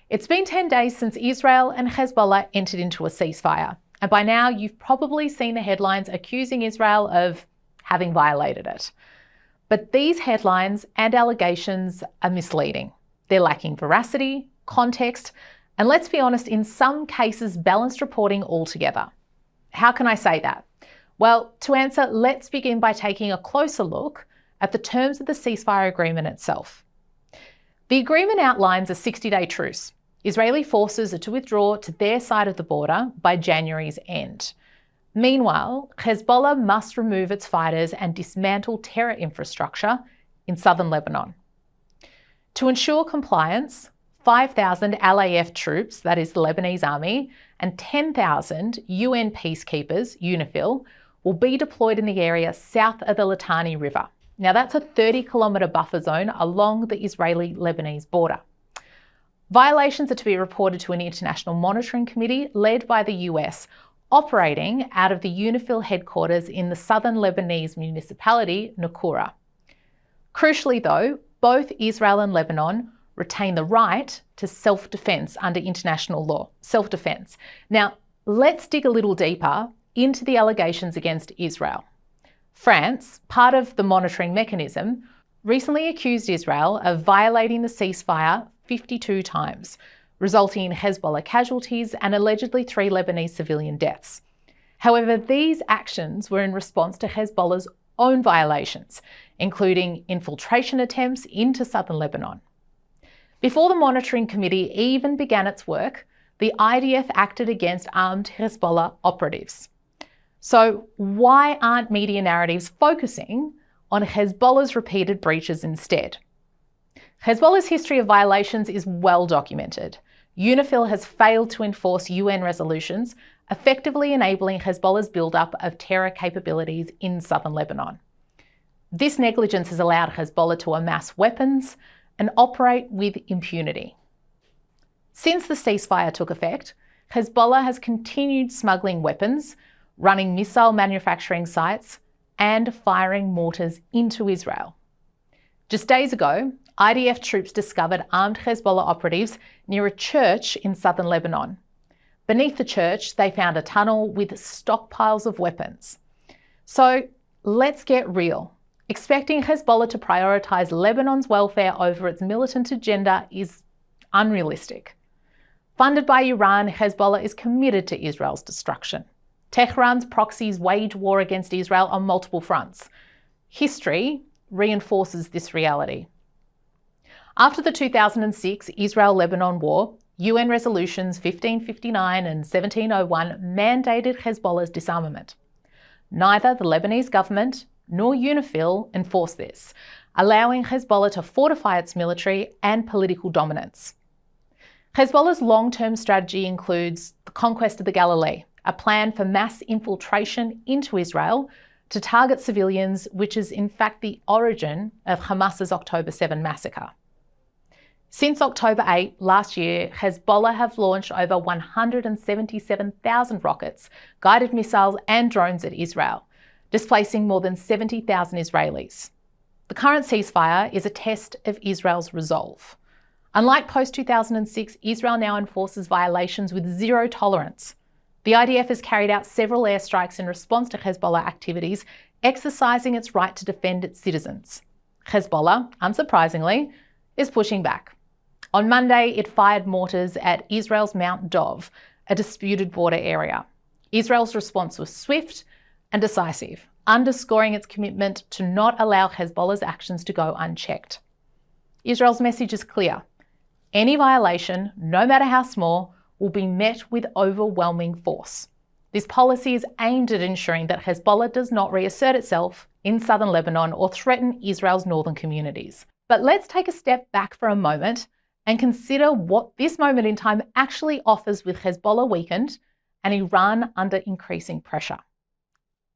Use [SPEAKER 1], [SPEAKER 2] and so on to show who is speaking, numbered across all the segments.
[SPEAKER 1] It's been 10 days since Israel and Hezbollah entered into a ceasefire, and by now you've probably seen the headlines accusing Israel of having violated it. But these headlines and allegations are misleading. They're lacking veracity, context, and let's be honest, in some cases, balanced reporting altogether. How can I say that? Well, to answer, let's begin by taking a closer look at the terms of the ceasefire agreement itself. The agreement outlines a 60-day truce. Israeli forces are to withdraw to their side of the border by January's end. Meanwhile, Hezbollah must remove its fighters and dismantle terror infrastructure in southern Lebanon. To ensure compliance, 5,000 LAF troops, that is the Lebanese army, and 10,000 UN peacekeepers, UNIFIL, will be deployed in the area south of the Litani River. Now that's a 30-kilometre buffer zone along the Israeli-Lebanese border. Violations are to be reported to an international monitoring committee led by the US, operating out of the UNIFIL headquarters in the southern Lebanese municipality, Naqoura. Crucially though, both Israel and Lebanon retain the right to self-defense under international law, self-defense. Now, let's dig a little deeper into the allegations against Israel. France, part of the monitoring mechanism, recently accused Israel of violating the ceasefire 52 times, resulting in Hezbollah casualties and allegedly 3 Lebanese civilian deaths. However, these actions were in response to Hezbollah's own violations, including infiltration attempts into southern Lebanon. Before the monitoring committee even began its work, the IDF acted against armed Hezbollah operatives. So why aren't media narratives focusing on Hezbollah's repeated breaches instead? Hezbollah's history of violations is well documented. UNIFIL has failed to enforce UN resolutions, effectively enabling Hezbollah's build-up of terror capabilities in southern Lebanon. This negligence has allowed Hezbollah to amass weapons and operate with impunity. Since the ceasefire took effect, Hezbollah has continued smuggling weapons, running missile manufacturing sites, and firing mortars into Israel. Just days ago, IDF troops discovered armed Hezbollah operatives near a church in southern Lebanon. Beneath the church, they found a tunnel with stockpiles of weapons. So let's get real. Expecting Hezbollah to prioritise Lebanon's welfare over its militant agenda is unrealistic. Funded by Iran, Hezbollah is committed to Israel's destruction. Tehran's proxies wage war against Israel on multiple fronts. History reinforces this reality. After the 2006 Israel-Lebanon war, UN resolutions 1559 and 1701 mandated Hezbollah's disarmament. Neither the Lebanese government nor UNIFIL enforced this, allowing Hezbollah to fortify its military and political dominance. Hezbollah's long-term strategy includes the conquest of the Galilee, a plan for mass infiltration into Israel to target civilians, which is in fact the origin of Hamas's October 7 massacre. Since October 8 last year, Hezbollah have launched over 177,000 rockets, guided missiles and drones at Israel, displacing more than 70,000 Israelis. The current ceasefire is a test of Israel's resolve. Unlike post-2006, Israel now enforces violations with zero tolerance. The IDF has carried out several airstrikes in response to Hezbollah activities, exercising its right to defend its citizens. Hezbollah, unsurprisingly, is pushing back. On Monday, it fired mortars at Israel's Mount Dov, a disputed border area. Israel's response was swift and decisive, underscoring its commitment to not allow Hezbollah's actions to go unchecked. Israel's message is clear. Any violation, no matter how small, will be met with overwhelming force. This policy is aimed at ensuring that Hezbollah does not reassert itself in southern Lebanon or threaten Israel's northern communities. But let's take a step back for a moment and consider what this moment in time actually offers with Hezbollah weakened and Iran under increasing pressure.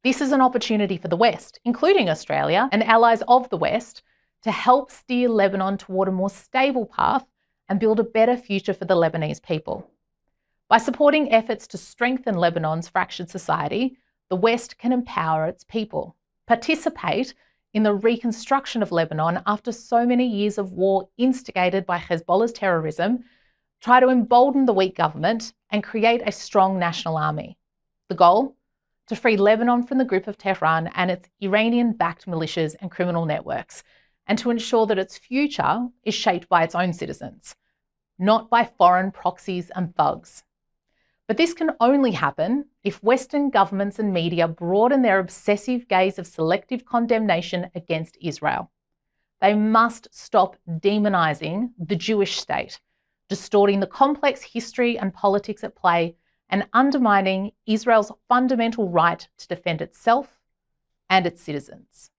[SPEAKER 1] This is an opportunity for the West, including Australia and allies of the West, to help steer Lebanon toward a more stable path and build a better future for the Lebanese people. By supporting efforts to strengthen Lebanon's fractured society, the West can empower its people, participate in the reconstruction of Lebanon after so many years of war instigated by Hezbollah's terrorism, try to embolden the weak government and create a strong national army. The goal? To free Lebanon from the grip of Tehran and its Iranian-backed militias and criminal networks, and to ensure that its future is shaped by its own citizens, not by foreign proxies and thugs. But this can only happen if Western governments and media broaden their obsessive gaze of selective condemnation against Israel. They must stop demonizing the Jewish state, distorting the complex history and politics at play, and undermining Israel's fundamental right to defend itself and its citizens.